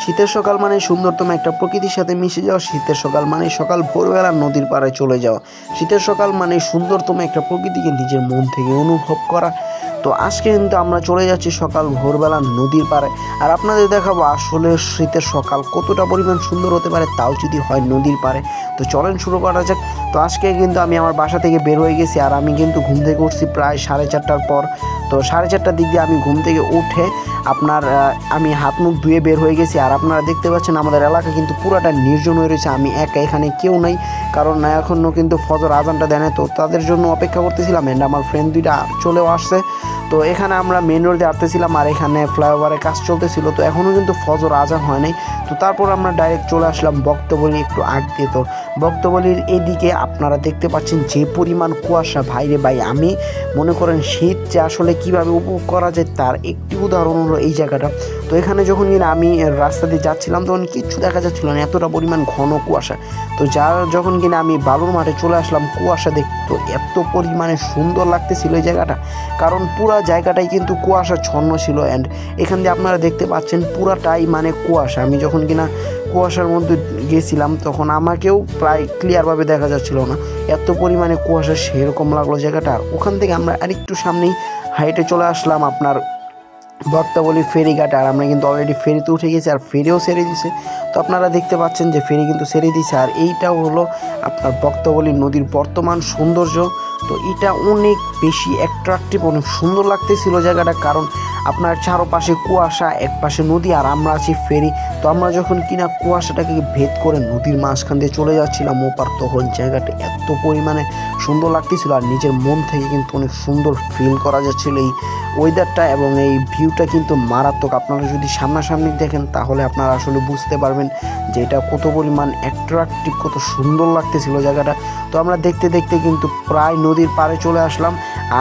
শীতের সকাল মানে সুন্দরতম একটা প্রকৃতির সাথে মিশে যাওয়া। শীতের সকাল মানে সকাল ভোরবেলা নদীর পাড়ে চলে যাওয়া। শীতের সকাল মানে সুন্দরতম একটা প্রকৃতিকে নিজের মন থেকে অনুভব করা। তো আজকে কিন্তু আমরা চলে যাচ্ছি সকাল ভোরবেলা নদীর পাড়ে, আর আপনাদের দেখাবো আসলে শীতের সকাল কতটা পরিমাণ সুন্দর হতে পারে, তাও যদি হয় নদীর পাড়ে। তো চলেন শুরু করা যাক। তো আজকে কিন্তু আমি আমার বাসা থেকে বের হয়ে গেছি, আর আমি কিন্তু ঘুম থেকে উঠছি প্রায় 4:30টার পর। তো 4:30টার দিক দিয়ে আমি ঘুম থেকে উঠে আমি হাত মুখ ধুয়ে বের হয়ে গেছি। আর আপনারা দেখতে পাচ্ছেন আমাদের এলাকা কিন্তু পুরাটা নির্জন হয়ে রয়েছে। আমি একা, এখানে কেউ নাই, কারণ এখনও কিন্তু ফজর আজানটা দেয় না। তো তাদের জন্য অপেক্ষা করতেছিলাম, অ্যান্ড আমার ফ্রেন্ড দুইটা চলেও আসছে। তো এখানে আমরা মেন রোডে আসতেছিলাম, আর এখানে ফ্লাইওভারের কাজ চলতেছিল। তো এখনও কিন্তু ফজর আজান হয় নাই। তো তারপর আমরা ডাইরেক্ট চলে আসলাম বক্তবলী একটু আগ দিয়ে। তো বক্তবলীর এদিকে আপনারা দেখতে পাচ্ছেন যে পরিমাণ কুয়াশা, ভাইরে ভাই, আমি মনে করেন শীত যে আসলে কীভাবে উপভোগ করা যায় তার একটি উদাহরণ হলো এই জায়গাটা। তো এখানে যখন কিনা আমি রাস্তা দিয়ে যাচ্ছিলাম তখন কিচ্ছু দেখা যাচ্ছিল না, এতটা পরিমাণ ঘন কুয়াশা। তো যখন কিনা আমি বালুর মাঠে চলে আসলাম কুয়াশা দেখতে, এত পরিমাণে সুন্দর লাগতেছিল এই জায়গাটা, কারণ পুরা জায়গাটাই কিন্তু কুয়াশাচ্ছন্ন ছিল। অ্যান্ড এখান দিয়ে আপনারা দেখতে পাচ্ছেন পুরাটাই মানে কুয়াশা। আমি যখন কিনা কুয়াশার মধ্যে গেছিলাম তখন আমাকেও প্রায় ক্লিয়ারভাবে দেখা যাচ্ছিল না, এত পরিমাণে কুয়াশা, সেরকম লাগলো জায়গাটা। আর ওখান থেকে আমরা আরেকটু সামনেই হাইটে চলে আসলাম আপনার বক্তবলী ফেরিঘাট। আর আমরা কিন্তু অলরেডি ফেরিতে উঠে গেছি, আর ফেরিও ছেড়ে দিছে। তো আপনারা দেখতে পাচ্ছেন যে ফেরি কিন্তু ছেড়ে দিছে। আর এইটাও হলো আপনার বক্তবলী নদীর বর্তমান সৌন্দর্য। তো এটা অনেক বেশি অ্যাট্রাকটিভ, অনেক সুন্দর লাগতেছিল জায়গাটা, কারণ আপনার চারপাশে কুয়াশা, এক পাশে নদী, আর আমরা আছি ফেরি। তো আমরা যখন কিনা কুয়াশাটাকে ভেদ করে নদীর মাঝখান দিয়ে চলে যাচ্ছিলাম ওপার, তখন জায়গাটা এত পরিমাণে সুন্দর লাগতেছিল। আর নিজের মন থেকে কিন্তু অনেক সুন্দর ফিল করা যাচ্ছিল এই ওয়েদারটা, এবং এই ভিউটা কিন্তু মারাত্মক। আপনারা যদি সামনাসামনি দেখেন তাহলে আপনারা আসলে বুঝতে পারবেন যে এটা কত পরিমাণ অ্যাট্রাকটিভ, কত সুন্দর লাগতেছিল জায়গাটা। তো আমরা দেখতে দেখতে কিন্তু প্রায় নদীর পাড়ে চলে আসলাম।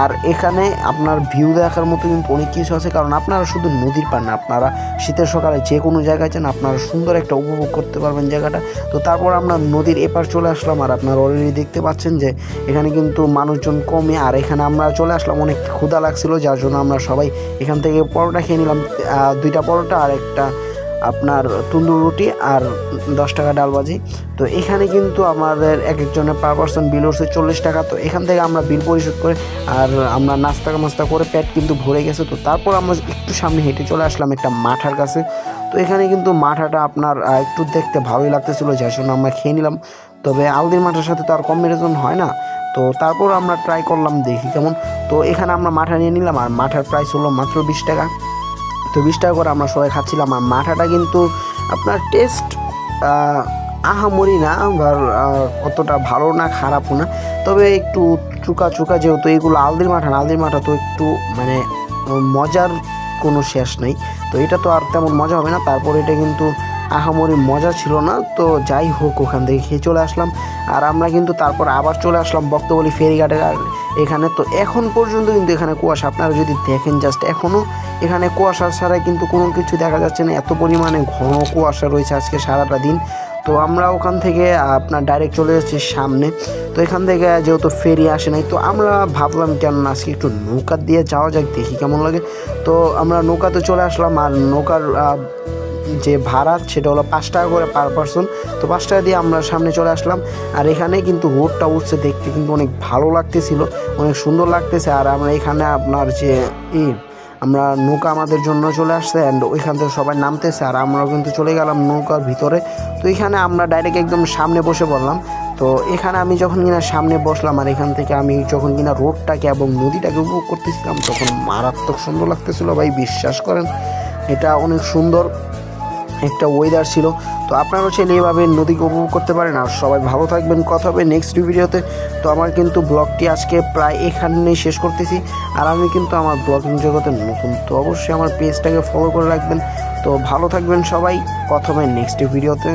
আর এখানে আপনার ভিউ দেখার মতো কিন্তু অনেক কিছু আছে, কারণ আপনারা শুধু নদীর পাড় না, আপনারা শীতের সকালে যে কোনো জায়গায় যান আপনারা সুন্দর একটা উপভোগ করতে পারবেন জায়গাটা। তো তারপর আমরা নদীর এপার চলে আসলাম, আর আপনারা অলরেডি দেখতে পাচ্ছেন যে এখানে কিন্তু মানুষজন কমে। আর এখানে আমরা চলে আসলাম, অনেক ক্ষুধা লাগছিল, যার জন্য আমরা সবাই এখান থেকে পরোটা খেয়ে নিলাম, 2টা পরোটা আর একটা আপনার তন্দুর রুটি আর 10 টাকা ডালবাজি। তো এখানে কিন্তু আমাদের এক একজনের পার পারসন বিল হচ্ছে 40 টাকা। তো এখান থেকে আমরা বিল পরিশোধ করে আর আমরা নাস্তা করে পেট কিন্তু ভরে গেছে। তো তারপর আমরা একটু সামনে হেঁটে চলে আসলাম একটা মাঠার কাছে। তো এখানে কিন্তু মাঠাটা আপনার একটু দেখতে ভালোই লাগতেছিল, যার জন্য আমরা খেয়ে নিলাম। তবে আলদির মাঠার সাথে তো আর কম্বিনেশন হয় না। তো তারপর আমরা ট্রাই করলাম, দেখি কেমন। তো এখানে আমরা মাঠা নিয়ে নিলাম, আর মাঠার প্রাইস হলো মাত্র 20 টাকা। তো 20 টাকা করে আমরা সবাই খাচ্ছিলাম। আর মাঠাটা কিন্তু আপনার টেস্ট আহামরি না, অতটা ভালো না, খারাপও না, তবে একটু চুকা যেহেতু এগুলো আলদির মাঠা তো একটু মানে মজার কোনো শেষ নেই। তো এটা তো আর তেমন মজা হবে না, তারপর এটা কিন্তু আহামরি মজা ছিল না। তো যাই হোক, ওখান থেকে খেয়ে চলে আসলাম। আর আমরা কিন্তু তারপর আবার চলে আসলাম বক্তবলী ফেরিঘাটের এখানে। তো এখন পর্যন্ত কিন্তু এখানে কুয়াশা, আপনারা যদি দেখেন জাস্ট এখনও এখানে কুয়াশা ছাড়া কিন্তু কোনো কিছু দেখা যাচ্ছে না, এত পরিমাণে ঘন কুয়াশা রয়েছে আজকে সারাটা দিন। তো আমরা ওখান থেকে আপনার ডাইরেক্ট চলে যাচ্ছি সামনে। তো এখান থেকে যেহেতু ফেরি আসে নাই, তো আমরা ভাবলাম কেন আজকে একটু নৌকা দিয়ে যাওয়া যাক, দেখি কেমন লাগে। তো আমরা নৌকাতে চলে আসলাম, আর নৌকার যে ভাড়া সেটা হলো 5 টাকা করে পার পারসন। তো 5 টাকা দিয়ে আমরা সামনে চলে আসলাম। আর এখানে কিন্তু রোডটা উঠছে, দেখতে কিন্তু অনেক ভালো লাগতেছিল, অনেক সুন্দর লাগতেছে। আর আমরা এখানে আপনার যে আমরা নৌকা আমাদের জন্য চলে আসছে, অ্যান্ড ওইখান থেকে সবাই নামতেছে, আর আমরাও কিন্তু চলে গেলাম নৌকার ভিতরে। তো এখানে আমরা ডাইরেক্ট একদম সামনে বসে পড়লাম। তো এখানে আমি যখন কিনা সামনে বসলাম, আর এখান থেকে আমি যখন কিনা রোডটাকে এবং নদীটাকে উপভোগ করতেছিলাম, তখন মারাত্মক সুন্দর লাগতেছিল ভাই, বিশ্বাস করেন। এটা অনেক সুন্দর একটা ওয়েদার ছিল। তো আপনারাও চাইলে এইভাবে নদীকে উপভোগ করতে পারেন। আর সবাই ভালো থাকবেন, কথা হবে নেক্সট ভিডিওতে। তো আমার কিন্তু ব্লগটি আজকে প্রায় এখানেই শেষ করতেছি। আর আমি কিন্তু আমার ব্লগিং জগতে নতুন, তো অবশ্যই আমার পেজটাকে ফলো করে রাখবেন। তো ভালো থাকবেন সবাই, কথা হবে নেক্সট ভিডিওতে।